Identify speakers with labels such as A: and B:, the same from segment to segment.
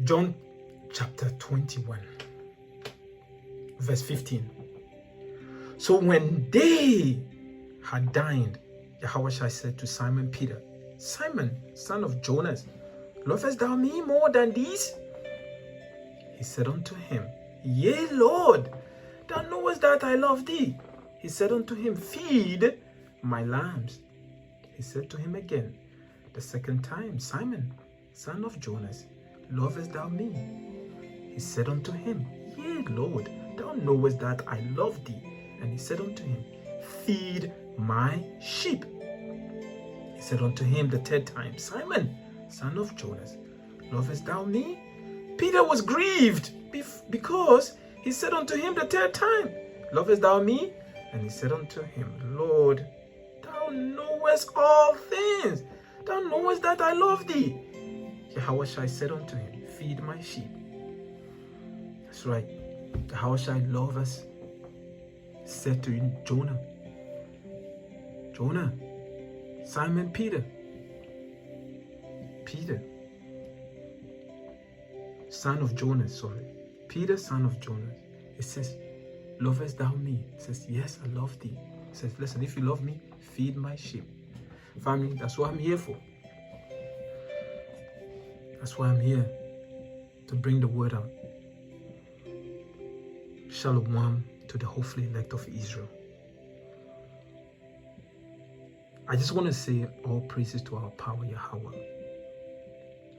A: John chapter 21, verse 15. So when they had dined, Yahawashi said to Simon Peter, Simon, son of Jonas, lovest thou me more than these? He said unto him, Yea, Lord, thou knowest that I love thee. He said unto him, Feed my lambs. He said to him again the second time, Simon, son of Jonas, lovest thou me? He said unto him, Yea, Lord, thou knowest that I love thee. And he said unto him, Feed my sheep. He said unto him the third time, Simon, son of Jonas, lovest thou me? Peter was grieved because he said unto him the third time, Lovest thou me? And he said unto him, Lord, thou knowest all things. Thou knowest that I love thee. Yahawashi said unto him, Feed my sheep. That's right. Yahawashi loves us. Said to Jonah, Simon Peter, son of Jonas, Peter, son of Jonas. It says, lovest thou me? It says, yes, I love thee. It says, listen, if you love me, feed my sheep. Family, that's what I'm here for. That's why I'm here, to bring the word out. Shalom to the hopefully elect of Israel. I just want to say all praises to our Power Yahawah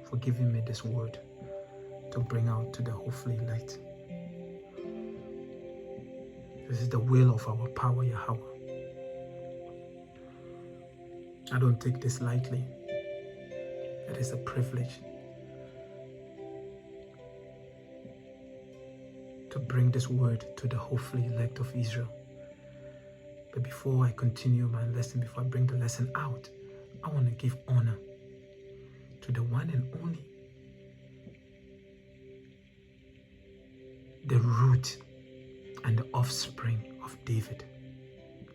A: for giving me this word to bring out to the hopefully elect. This is the will of our Power Yahawah. I don't take this lightly. It is a privilege to bring this word to the hopefully elect of Israel. But before I continue my lesson, before I bring the lesson out, I want to give honor to the one and only, the root and the offspring of David,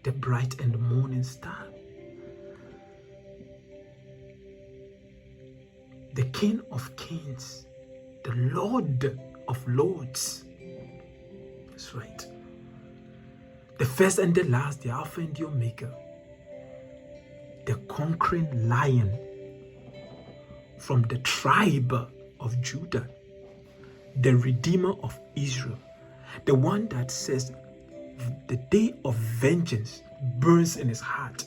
A: the bright and morning star, the King of Kings, the Lord of Lords. That's right. The first and the last, the Alpha and the Omega, the conquering lion from the tribe of Judah, the Redeemer of Israel, the one that says the day of vengeance burns in his heart.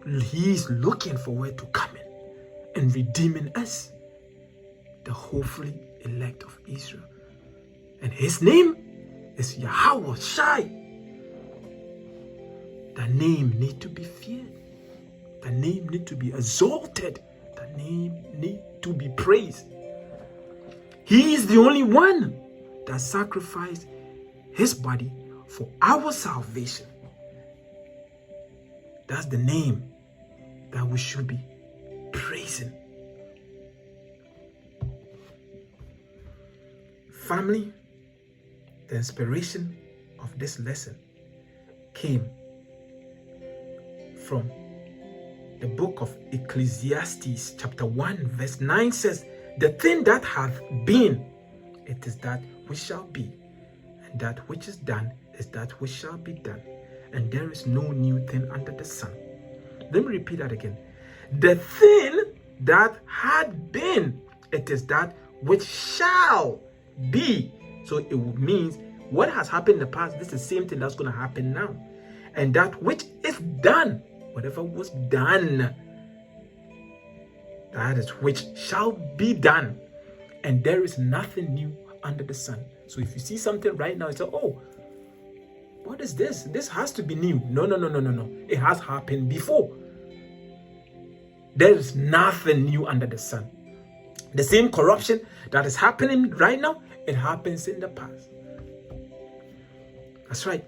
A: He is looking forward to coming and redeeming us, the hopefully elect of Israel. And his name is Yahawashi. The name need to be feared. The name need to be exalted. The name need to be praised. He is the only one that sacrificed his body for our salvation. That's the name that we should be praising. Family, the inspiration of this lesson came from the book of Ecclesiastes chapter 1 verse 9 says, the thing that hath been, it is that which shall be, and that which is done is that which shall be done, and there is no new thing under the sun. Let me repeat that again. The thing that had been, it is that which shall be. So it means what has happened in the past, this is the same thing that's going to happen now. And that which is done, whatever was done, that is which shall be done. And there is nothing new under the sun. So if you see something right now, you say, oh, what is this? This has to be new. No. It has happened before. There is nothing new under the sun. The same corruption that is happening right now, it happens in the past. That's right.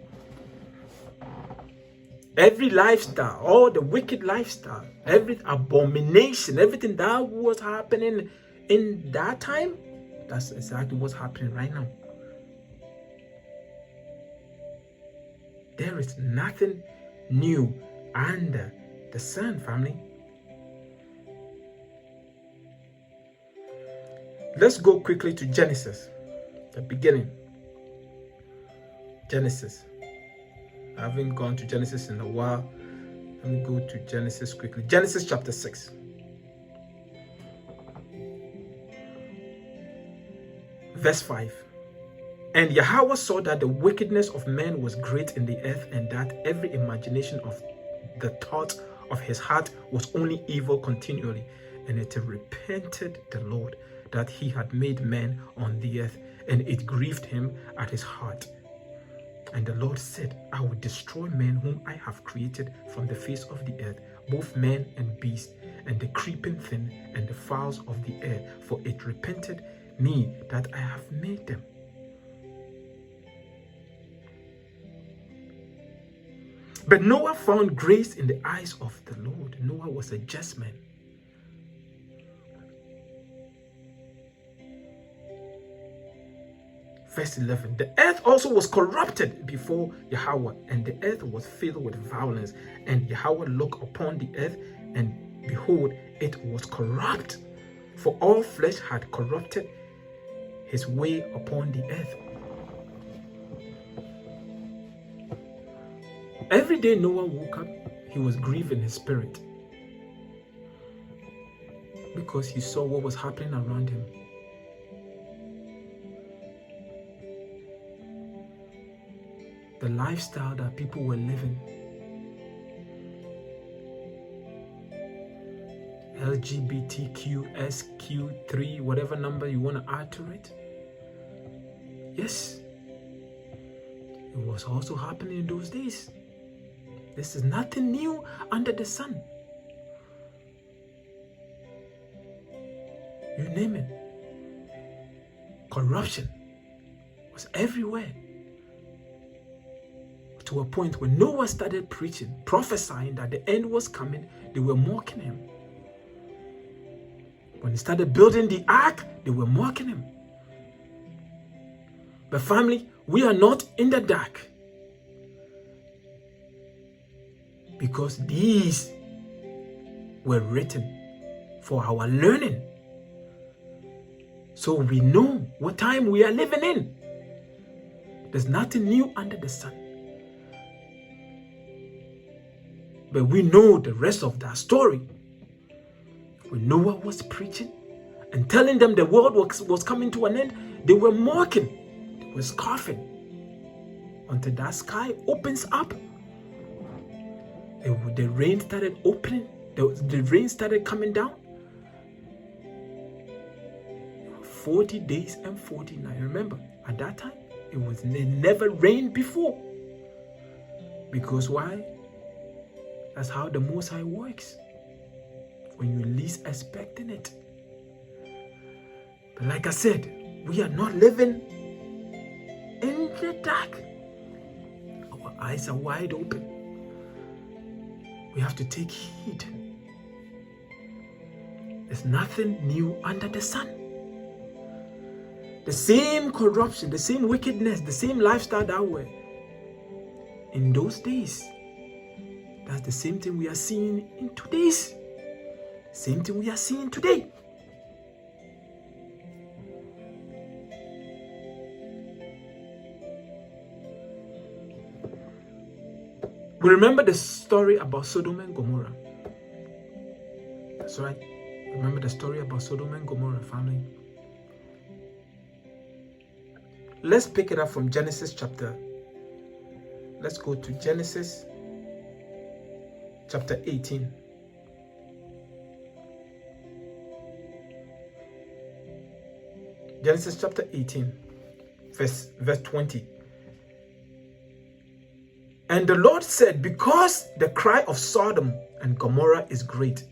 A: Every lifestyle, all the wicked lifestyle, every abomination, everything that was happening in that time, that's exactly what's happening right now. There is nothing new under the sun, family. Let's go quickly to Genesis, the beginning. Genesis. I haven't gone to Genesis in a while. Let me go to Genesis quickly. Genesis chapter 6. Verse 5. And Yahweh saw that the wickedness of man was great in the earth, and that every imagination of the thought of his heart was only evil continually. And it repented the Lord that he had made man on the earth, and it grieved him at his heart. And the Lord said, I will destroy men whom I have created from the face of the earth, both man and beast, and the creeping thing, and the fowls of the air, for it repented me that I have made them. But Noah found grace in the eyes of the Lord. Noah was a just man. Verse 11, the earth also was corrupted before Yahweh, and the earth was filled with violence. And Yahweh looked upon the earth, and behold, it was corrupt, for all flesh had corrupted his way upon the earth. Every day Noah woke up, he was grieved in his spirit, because he saw what was happening around him. The lifestyle that people were living. LGBTQSQ3, whatever number you want to add to it. Yes, it was also happening in those days. This is nothing new under the sun. You name it. Corruption was everywhere. To a point when Noah started preaching, prophesying that the end was coming, they were mocking him. When he started building the ark, they were mocking him. But family, we are not in the dark, because these were written for our learning. So we know what time we are living in. There's nothing new under the sun. But we know the rest of that story. When Noah was preaching and telling them the world was coming to an end, they were mocking, they were scoffing, until that sky opens up. The rain started opening, the rain started coming down. 40 days and 40 nights. Remember, at that time, it never rained before. Because why? That's how the Most High works, when you least expecting it. But like I said, we are not living in the dark. Our eyes are wide open. We have to take heed. There's nothing new under the sun. The same corruption, the same wickedness, the same lifestyle that were in those days, that's the same thing we are seeing in today's. Same thing we are seeing today. We remember the story about Sodom and Gomorrah. That's right. Remember the story about Sodom and Gomorrah, family. Let's pick it up from Genesis chapter. Let's go to Genesis chapter 18. Genesis chapter 18, verse 20. And the Lord said, because the cry of Sodom and Gomorrah is great,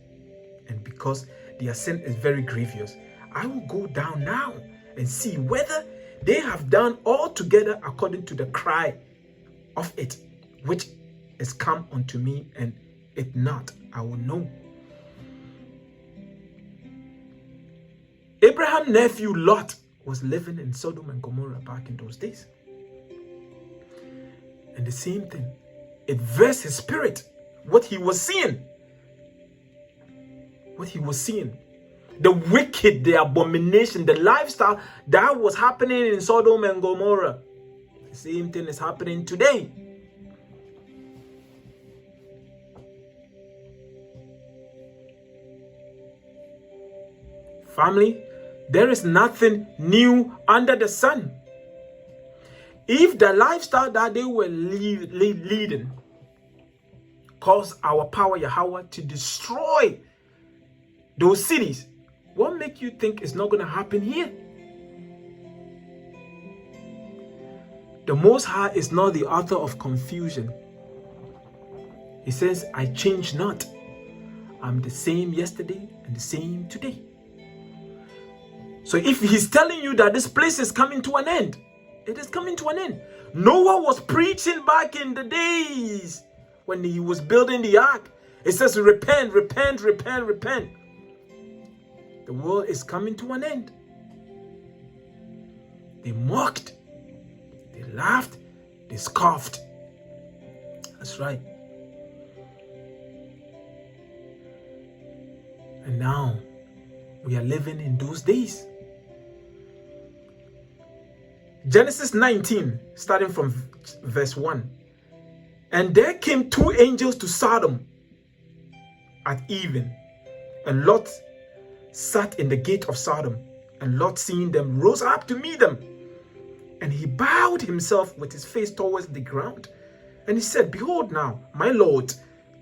A: and because their sin is very grievous, I will go down now and see whether they have done altogether according to the cry of it, which is come unto me, and if not, I will know. Abraham's nephew Lot was living in Sodom and Gomorrah back in those days. And the same thing, it vexed his spirit, what he was seeing. What he was seeing. the wicked, the abomination, the lifestyle that was happening in Sodom and Gomorrah. The same thing is happening today. Family, there is nothing new under the sun. If the lifestyle that they were leading caused our Power Yahawah to destroy those cities, what makes you think it's not going to happen here? The Most High is not the author of confusion. He says, I change not. I'm the same yesterday and the same today. So if he's telling you that this place is coming to an end, it is coming to an end. Noah was preaching back in the days when he was building the ark. It says, repent, repent, repent, repent. The world is coming to an end. They mocked, they laughed, they scoffed. That's right. And now we are living in those days. Genesis 19, starting from verse 1. And there came 2 angels to Sodom at even, and Lot sat in the gate of Sodom. And Lot, seeing them, rose up to meet them. And he bowed himself with his face towards the ground. And he said, Behold now, my Lord,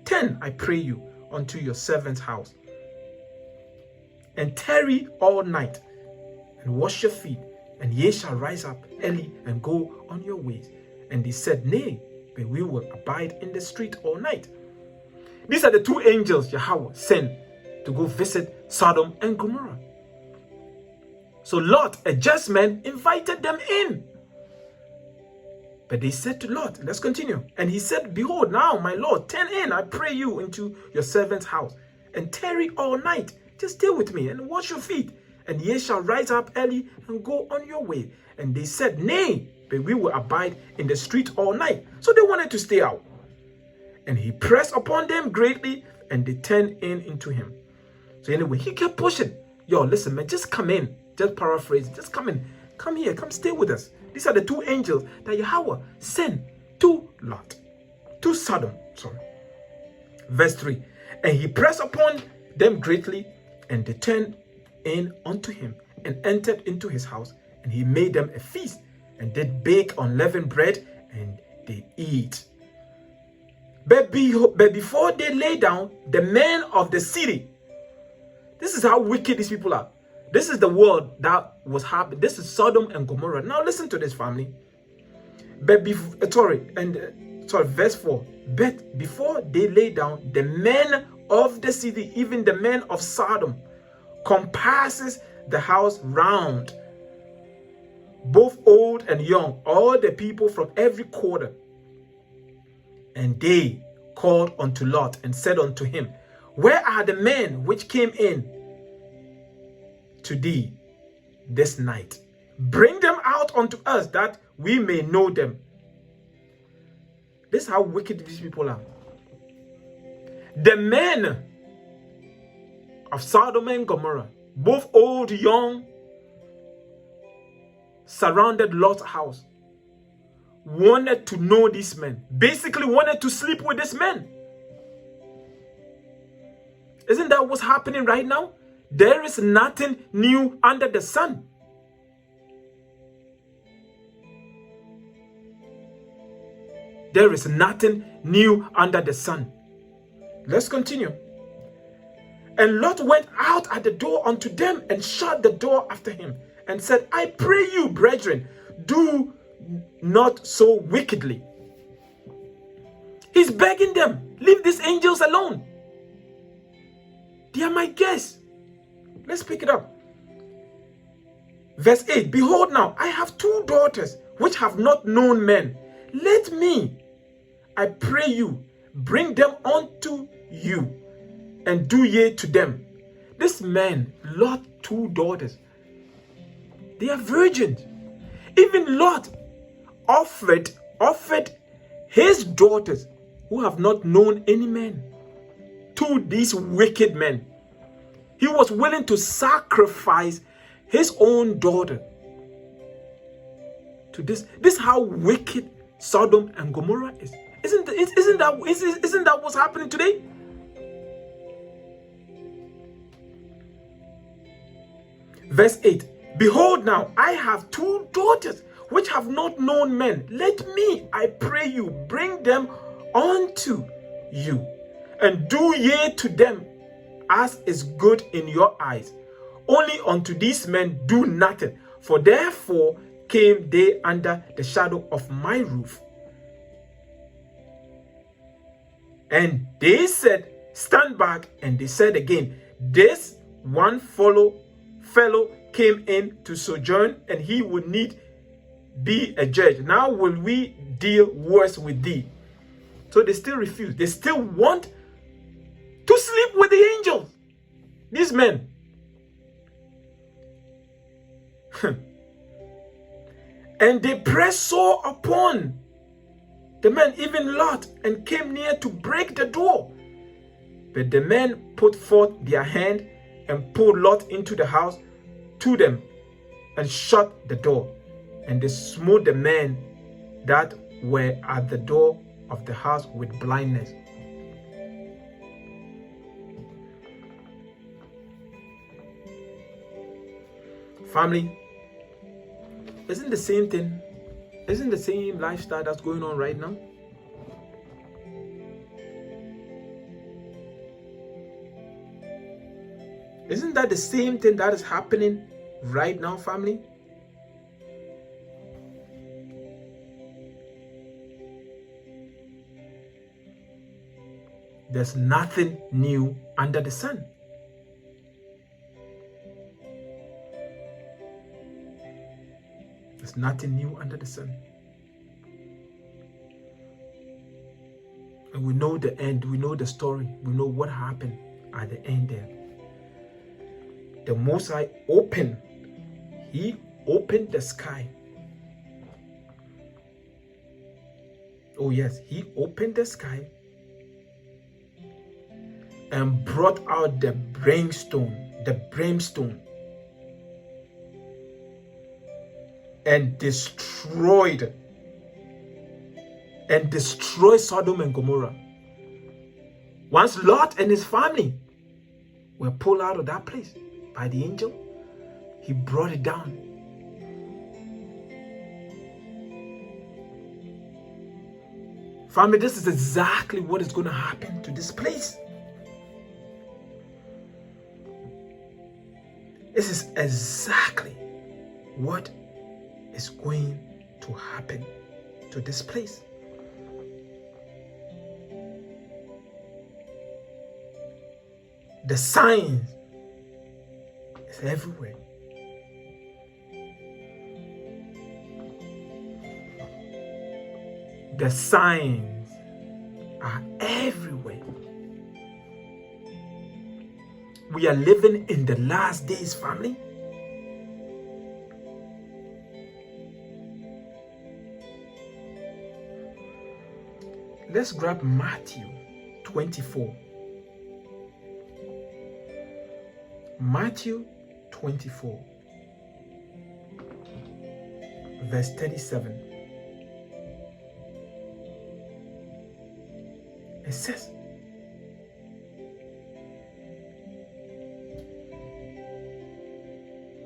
A: turn, I pray you, unto your servant's house, and tarry all night, and wash your feet, and ye shall rise up early and go on your ways. And they said, Nay, but we will abide in the street all night. These are the 2 angels Yahawah sent to go visit Sodom and Gomorrah. So Lot, a just man, invited them in. But they said to Lot, let's continue. And he said, Behold now, my Lord, turn in, I pray you, into your servant's house, and tarry all night. Just stay with me and wash your feet, and ye shall rise up early and go on your way. And they said, Nay, but we will abide in the street all night. So they wanted to stay out. And he pressed upon them greatly, and they turned in into him. So anyway, he kept pushing. Yo, listen, man, just come in. Just paraphrase, just come in. Come here, come stay with us. These are the 2 angels that Yahawah sent to Lot, to Sodom. Sorry. Verse 3. And he pressed upon them greatly, and they turned in unto him, and entered into his house, and he made them a feast, and did bake unleavened bread, and they eat. But before they lay down, the men of the city, this is how wicked these people are. This is the world that was happening. This is Sodom and Gomorrah. Now listen to this, family. But verse 4. But before they lay down, the men of the city, even the men of Sodom, compasses the house round, both old and young, all the people from every quarter. And they called unto Lot and said unto him, Where are the men which came in to thee this night? Bring them out unto us, that we may know them. This is how wicked these people are. The men of Sodom and Gomorrah, both old, young, surrounded Lot's house, wanted to know these men. Basically wanted to sleep with these men. Isn't that what's happening right now? There is nothing new under the sun. There is nothing new under the sun. Let's continue. And Lot went out at the door unto them, and shut the door after him, and said, I pray you, brethren, do not so wickedly. He's begging them, leave these angels alone. They are my guests. Let's pick it up. Verse 8. Behold now, I have 2 daughters, which have not known men. Let me, I pray you, bring them unto you, and do ye to them. This man, Lot, 2 daughters. They are virgins. Even Lot offered his daughters, who have not known any man, to these wicked men. He was willing to sacrifice his own daughter to this. This is how wicked Sodom and Gomorrah is. Isn't that what's happening today? Verse 8. Behold, now I have 2 daughters which have not known men. Let me, I pray you, bring them unto you, and do ye to them as is good in your eyes. Only unto these men do nothing, for therefore came they under the shadow of my roof. And they said, stand back. And they said again, this one fellow came in to sojourn, and he would need be a judge. Now will we deal worse with thee? So they still refuse. They still want to sleep with the angels. These men. And they pressed sore upon the men, even Lot, and came near to break the door. But the men put forth their hand and pulled Lot into the house to them and shut the door. And they smote the men that were at the door of the house with blindness. Family, isn't the same thing? Isn't the same lifestyle that's going on right now? Isn't that the same thing that is happening right now, family? There's nothing new under the sun. There's nothing new under the sun. And we know the end. We know the story. We know what happened at the end there. The Most High opened. He opened the sky. Oh yes, he opened the sky and brought out the brimstone, and destroyed Sodom and Gomorrah. Once Lot and his family were pulled out of that place by the angel, he brought it down. Family, this is exactly what is going to happen to this place. This is exactly what is going to happen to this place. The signs is everywhere. The signs are everywhere. We are living in the last days, family. Let's grab Matthew 24. Matthew 24, verse 37. It says,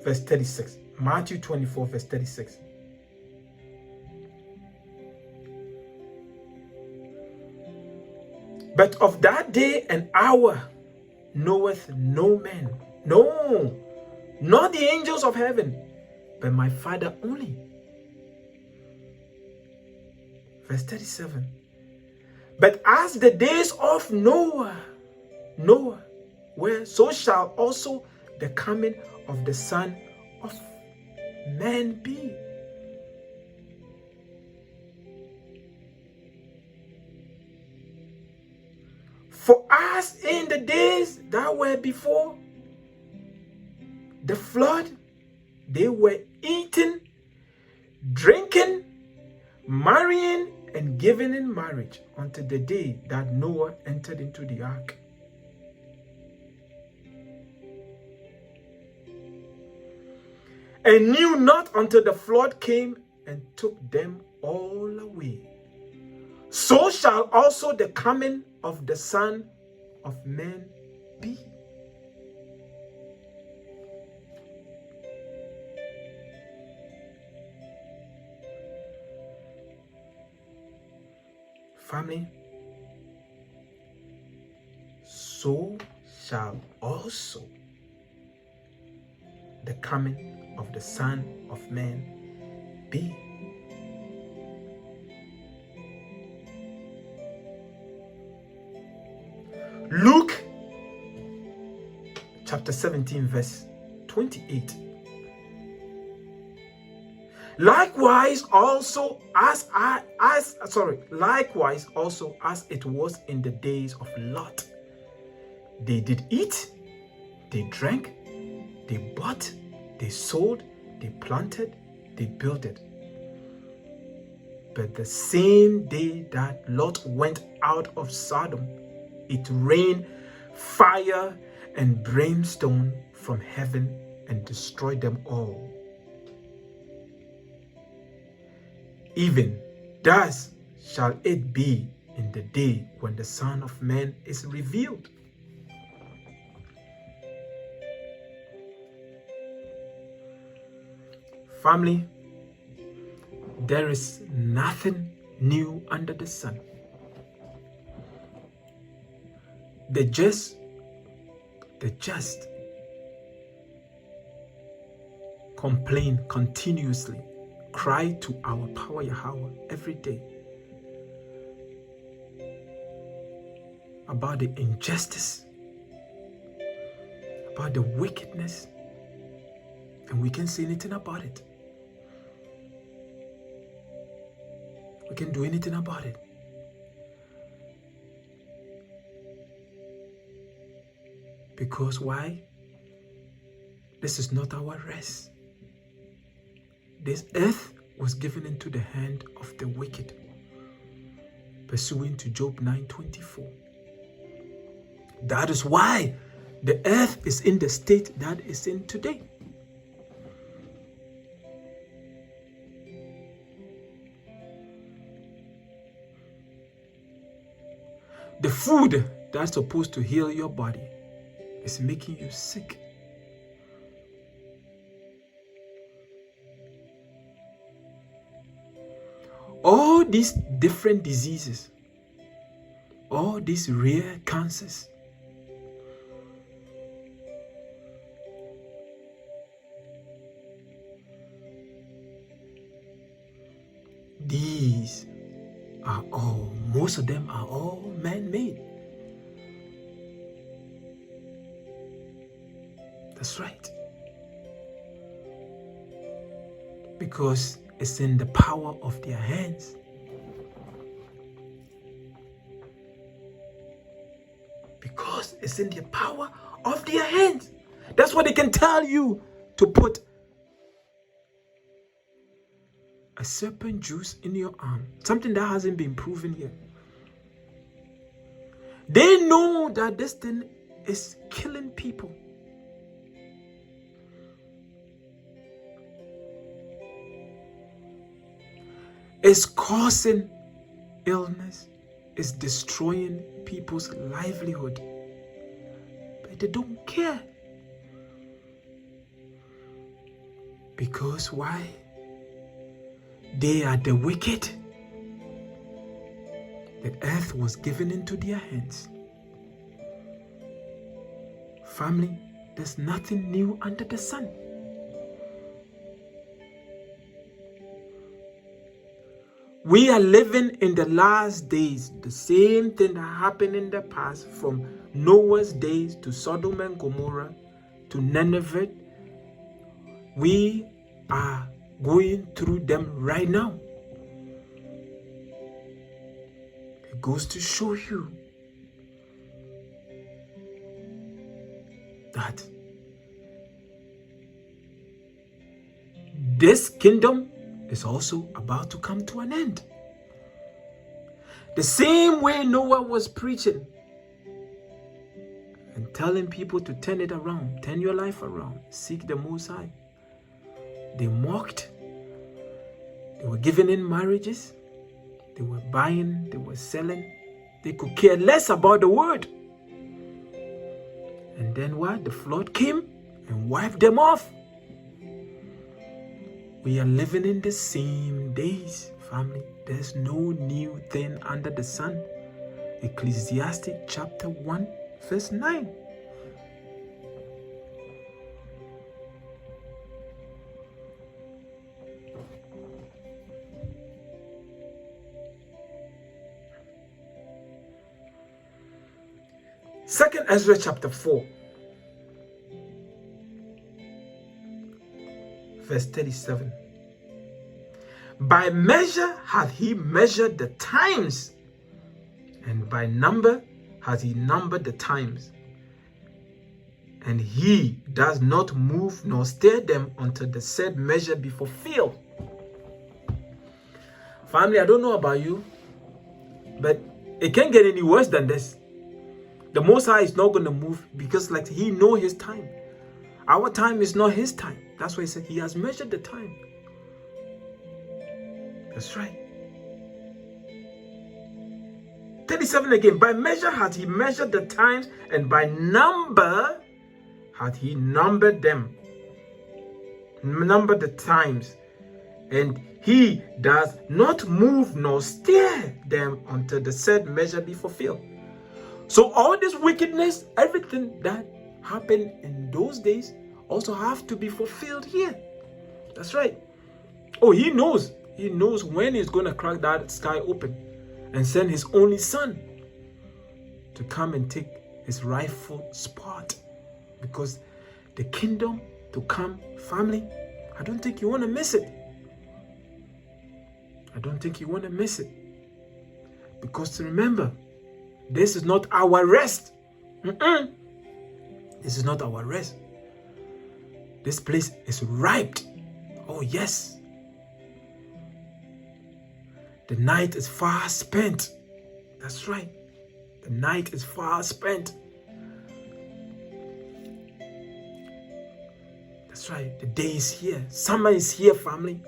A: verse 36. Matthew 24, verse 36. But of that day and hour knoweth no man, no, not the angels of heaven, but my Father only. Verse 37. But as the days of Noah were, so shall also the coming of the Son of Man be. For as in the days that were before the flood, they were eating, drinking, marrying, and giving in marriage until the day that Noah entered into the ark. and knew not until the flood came and took them all away. So shall also the coming of the Son of Man be. Family, so shall also the coming of the Son of Man be. Luke chapter 17 verse 28. Likewise also as it was in the days of Lot, they did eat, they drank, they bought, they sold, they planted, they builded. But the same day that Lot went out of Sodom, it rained fire and brimstone from heaven and destroyed them all. Even thus shall it be in the day when the Son of Man is revealed. Family, there is nothing new under the sun. The just complain continuously, cry to our Power Yahawah every day about the injustice, about the wickedness, and we can't say anything about it. We can't do anything about it. Because why? This is not our rest. This earth was given into the hand of the wicked, pursuant to Job 9:24. That is why the earth is in the state that is in today. The food that's supposed to heal your body is making you sick. All these different diseases, all these rare cancers, these are all, most of them are all man-made. That's right. Because it's in the power of their hands. Because it's in the power of their hands. That's what they can tell you, to put a serpent juice in your arm. Something that hasn't been proven yet. They know that this thing is killing people. It's causing illness. It's destroying people's livelihood. But they don't care. Because why? They are the wicked. The earth was given into their hands. Family, there's nothing new under the sun. We are living in the last days. The same thing that happened in the past, from Noah's days to Sodom and Gomorrah to Nineveh. We are going through them right now. It goes to show you that this kingdom is also about to come to an end. The same way Noah was preaching and telling people to turn it around, turn your life around, seek the Most High. They mocked. They were giving in marriages. They were buying. They were selling. They could care less about the word. And then what? The flood came and wiped them off. We are living in the same days, family. There's no new thing under the sun. Ecclesiastes chapter 1, verse 9. Second Ezra chapter 4, verse 37. By measure hath he measured the times, and by number hath he numbered the times. And he does not move nor stir them until the said measure be fulfilled. Family, I don't know about you, but it can't get any worse than this. The Most High is not going to move because like he knows his time. Our time is not his time. That's why he said he has measured the time. That's right. 37 again. By measure hath he measured the times, and by number hath he numbered them. Numbered the times. And he does not move nor stir them until the said measure be fulfilled. So all this wickedness, everything that happened in those days also have to be fulfilled here. That's right. Oh, he knows. He knows when he's going to crack that sky open and send his only son to come and take his rightful spot. Because the kingdom to come, family, I don't think you want to miss it. I don't think you want to miss it. Because remember, this is not our rest. This is not our rest. This place is ripe. Oh yes. The night is far spent. That's right. The night is far spent. That's right. The day is here. Summer is here, family.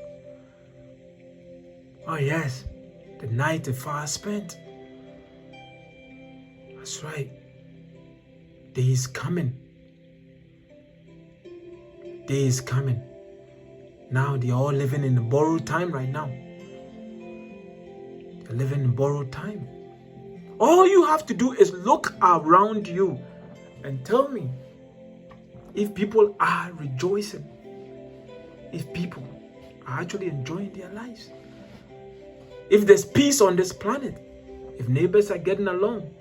A: Oh yes. The night is far spent. That's right. Day is coming. Day is coming. Now they're all living in the borrowed time right now. They're living in borrowed time. All you have to do is look around you and tell me if people are rejoicing, if people are actually enjoying their lives, if there's peace on this planet, if neighbors are getting along.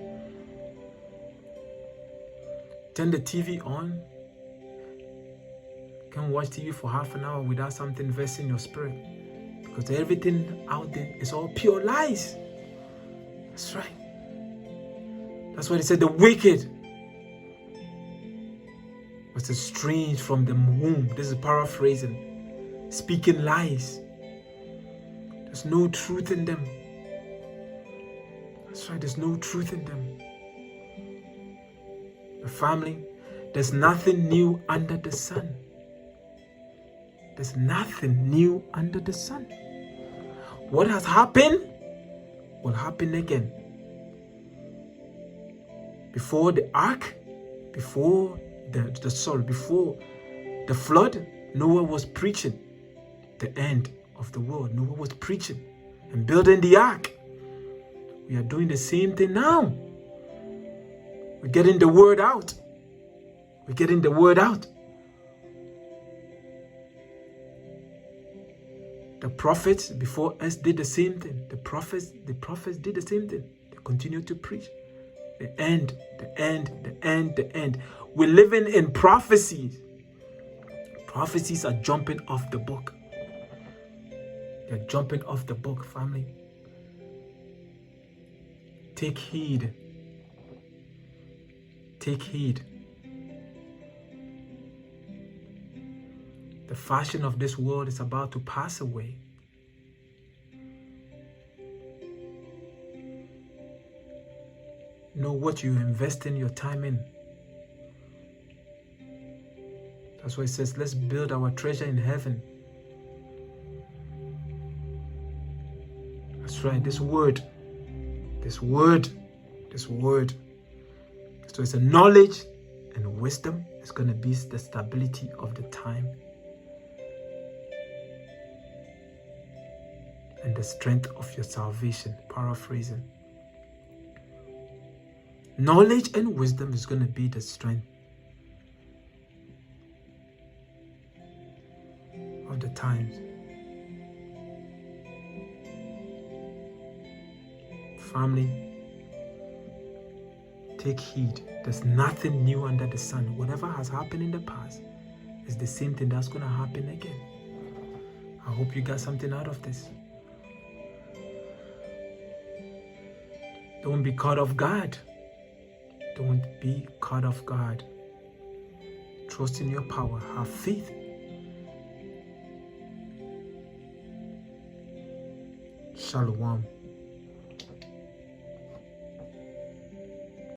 A: Turn the TV on. You can't watch TV for half an hour without something versing your spirit. Because everything out there is all pure lies. That's right. That's why they said the wicked was estranged from the womb. This is paraphrasing. Speaking lies. There's no truth in them. That's right. There's no truth in them. The family, there's nothing new under the sun. There's nothing new under the sun. What has happened will happen again. Before the ark, before before the flood, Noah was preaching the end of the world. Noah was preaching and building the ark. We are doing the same thing now. We're getting the word out. We're getting the word out. The prophets before us did the same thing. The prophets did the same thing. They continued to preach. The end, the end, the end, the end. We're living in prophecies. Prophecies are jumping off the book. They're jumping off the book, family. Take heed. Take heed. The fashion of this world is about to pass away. Know what you invest in your time in. That's why it says, let's build our treasure in heaven, That's right. This word. So it's a knowledge and wisdom. It's going to be the stability of the time and the strength of your salvation. Paraphrasing. Knowledge and wisdom is going to be the strength of the times. Family, take heed. There's nothing new under the sun. Whatever has happened in the past is the same thing that's going to happen again. I hope you got something out of this. Don't be caught off guard. Don't be caught off guard. Trust in your power. Have faith. Shalom.